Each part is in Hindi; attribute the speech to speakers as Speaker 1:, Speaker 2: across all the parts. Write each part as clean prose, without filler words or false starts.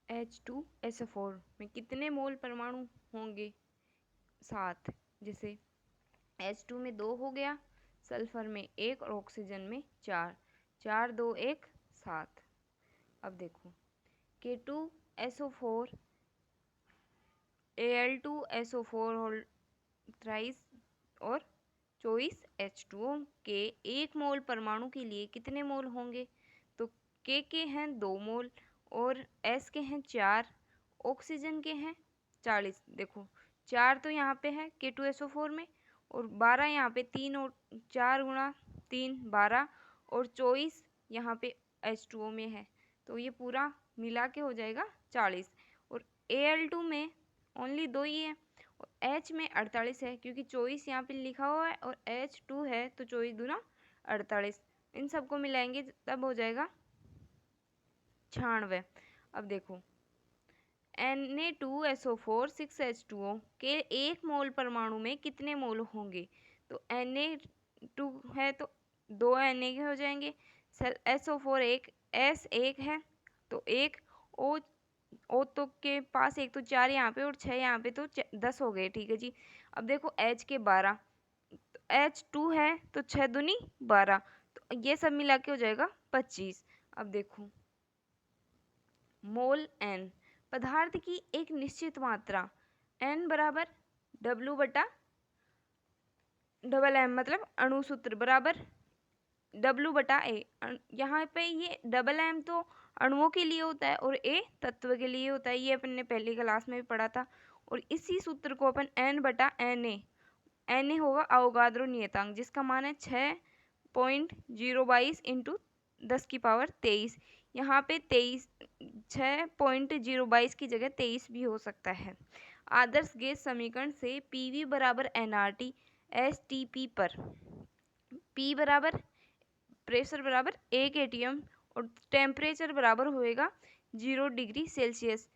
Speaker 1: H2SO4 में कितने मोल परमाणु होंगे? 7। जैसे H2 में 2 हो गया, सल्फर में 1 और ऑक्सीजन में 4। 4 2 1 7। अब देखो K2SO4 Al2SO4 होल थ्राइस और 24 H2O के 1 मोल परमाणु के लिए कितने मोल होंगे? तो K के हैं 2 मोल और S के हैं 4, ऑक्सीजन के हैं 40। देखो 4 तो यहाँ पे है K2SO4 में और 12 यहाँ पे, 3 और 4 गुणा 3 12 और 24 यहाँ पे H2O में है, तो ये पूरा मिला के हो जाएगा 40। और Al2 में ओनली 2 ही है और H में 48 है, क्योंकि 24 यहाँ पे लिखा हुआ है और H2 है तो 24 दूना 48। इन सबको मिलाएंगे तब हो जाएगा 96। अब देखो Na2SO4 6H2O के 1 मोल परमाणु में कितने मोल होंगे? तो Na2 है तो 2 Na के हो जाएंगे, SO4 1 S 1 है तो 1 O तो के पास 1 तो 4 यहाँ पे और 6 यहाँ पे तो 10 हो गए। ठीक है जी। अब देखो H के 12, तो H2 है तो 6 दूनी 12, तो ये सब मिला के हो जाएगा 25। अब देखो मोल N पदार्थ की एक निश्चित मात्रा N बराबर W बटा डबल M, मतलब अणुसूत्र बराबर W बटा A। यहाँ पे ये डबल M तो अणुओं के लिए होता है और A तत्व के लिए होता है, ये अपन ने पहली क्लास में भी पढ़ा था। और इसी सूत्र को अपन N बटा Na होगा अवोगाद्रो नियतांक, जिसका मान है 6.022 इंटू 10⁻23। यहाँ पे 6.022 की जगह 23 भी हो सकता है। आदर्श गैस समीकरण से PV बराबर nRT STP पर P बराबर प्रेशर बराबर 1 atm और टेम्परेचर बराबर होएगा 0 डिग्री सेल्सियस,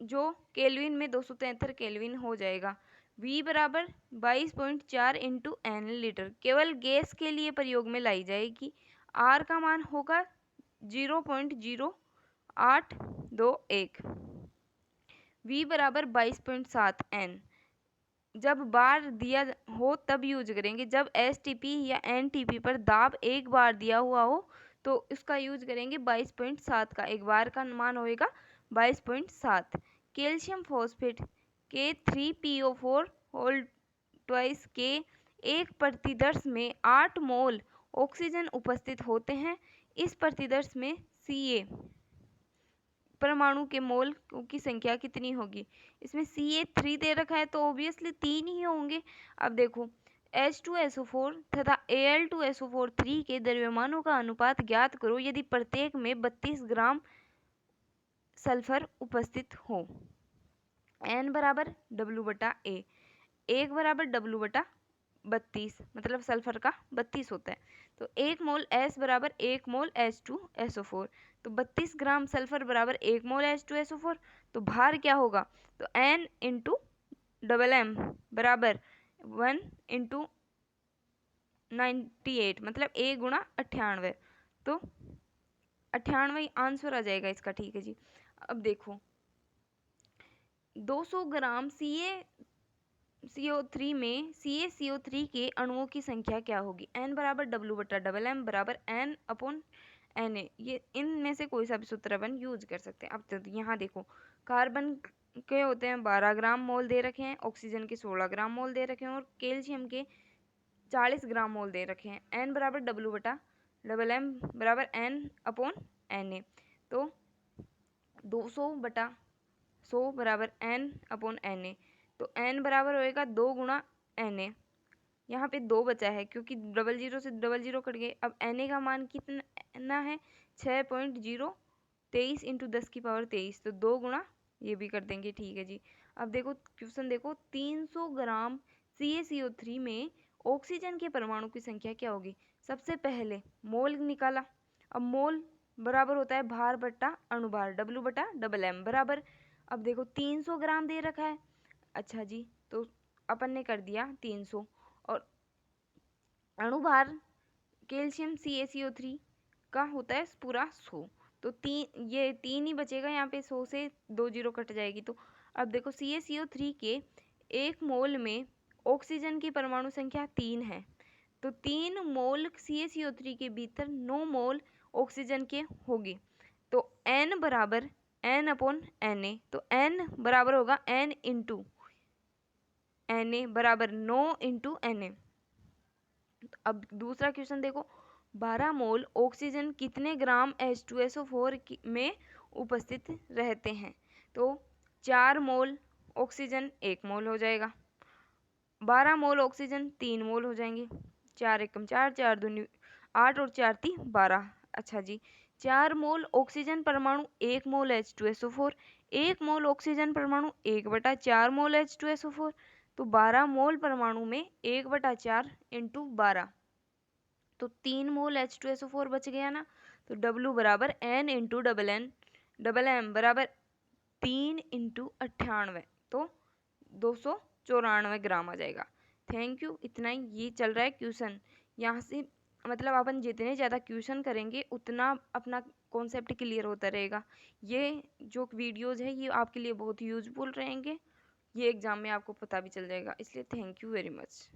Speaker 1: जो केल्विन में 273 केल्विन हो जाएगा। V बराबर 22.4 इंटू N लीटर केवल गैस के लिए प्रयोग में लाई जाएगी। R का मान होगा 0.0821। V बराबर 22.7 N जब बार दिया हो तब यूज करेंगे। जब STP या NTP पर दाब एक बार दिया हुआ हो तो इसका यूज करेंगे 22.7 का। एक बार का मान होएगा 22.7। Calcium phosphate K3PO4 whole twice के 1 प्रतिदर्श में 8 मोल ऑक्सीजन उपस्थित होते हैं। इस प्रतिदर्श में Ca परमाणु के मोल की संख्या कितनी होगी? इसमें Ca3 दे रखा है तो ऑब्वियसली 3 ही होंगे। अब देखो H2SO4 तथा Al2SO4 3 के द्रव्यमानों का अनुपात ज्ञात करो यदि प्रत्येक में 32 ग्राम सल्फर उपस्थित हो। N बराबर W बटा A, 1 बराबर W बटा 32, मतलब सल्फर का 32 होता है। तो 1 मोल S बराबर 1 मोल H2SO4, तो 32 ग्राम सल्फर बराबर 1 मोल H2SO4। तो भार क्या होगा? तो N इंटू डबल M बराबर 1 इंटू 98, मतलब 1 गुणा 98, तो 98 आंसर आ जाएगा इसका। ठीक है जी। अब देखो 200 ग्राम CO3 में CaCO3 के अणुओं की संख्या क्या होगी? N बराबर W बटा डबल M बराबर N अपॉन Na। ये इनमें से कोई सा भी सूत्र अपन यूज कर सकते हैं। अब तो यहाँ देखो कार्बन के होते हैं 12 ग्राम मोल दे रखे हैं, ऑक्सीजन के 16 ग्राम मोल दे रखे हैं और कैल्शियम के 40 ग्राम मोल दे रखे हैं। N बराबर W बटा डबल M बराबर N अपॉन Na। तो 200 बटा 100 बराबर N अपॉन Na, तो N बराबर होएगा 2 गुणा Na। यहाँ पे 2 बचा है क्योंकि 00 से 00 कट गए। अब Na का मान कितना है? 6.023 इंटू 10⁻23, तो 2 गुणा ये भी कर देंगे। ठीक है जी। अब देखो क्वेश्चन देखो 300 ग्राम CaCO3 में ऑक्सीजन के परमाणु की संख्या क्या होगी? सबसे पहले मोल निकाला। अब मोल बराबर होता है भार बट्टा अणुभार W बटा डबल M बराबर। अब देखो 300 ग्राम दे रखा है। अच्छा जी, तो अपन ने कर दिया 300 और अणुभार कैल्शियम CaCO3 का होता है पूरा 100, तो ये 3 ही बचेगा यहाँ पे, 100 से 2 जीरो कट जाएगी। तो अब देखो CaCO3 के 1 मोल में ऑक्सीजन की परमाणु संख्या 3 है, तो 3 मोल CaCO3 के भीतर 9 मोल ऑक्सीजन के होगी। तो N बराबर N/Na, तो N बराबर होगा N इंटू Na बराबर 9 इंटू Na। अब दूसरा क्वेश्चन देखो, 12 मोल ऑक्सीजन कितने ग्राम H2SO4 में उपस्थित रहते हैं? तो 4 मोल ऑक्सीजन 1 मोल हो जाएगा, 12 मोल ऑक्सीजन 3 मोल हो जाएंगे, 4 एकम 4, 4 दूनी 8 और 4 ती 12। अच्छा जी, 4 मोल ऑक्सीजन परमाणु 1 मोल H2SO4, 1 मोल ऑक्सीजन परमाणु 1/4 मोल H2SO4, तो 12 मोल परमाणु में 1/4 इंटू 12, तो 3 मोल H2SO4 बच गया ना। तो W बराबर N इंटू डबल M बराबर 3 इंटू 98, तो 294 ग्राम आ जाएगा। थैंक यू, इतना ही ये चल रहा है क्वेश्चन। यहाँ से मतलब अपन जितने ज़्यादा क्वेश्चन करेंगे उतना अपना कॉन्सेप्ट क्लियर होता रहेगा। ये जो वीडियोज़ है ये आपके लिए बहुत यूजफुल रहेंगे, ये एग्ज़ाम में आपको पता भी चल जाएगा, इसलिए थैंक यू वेरी मच।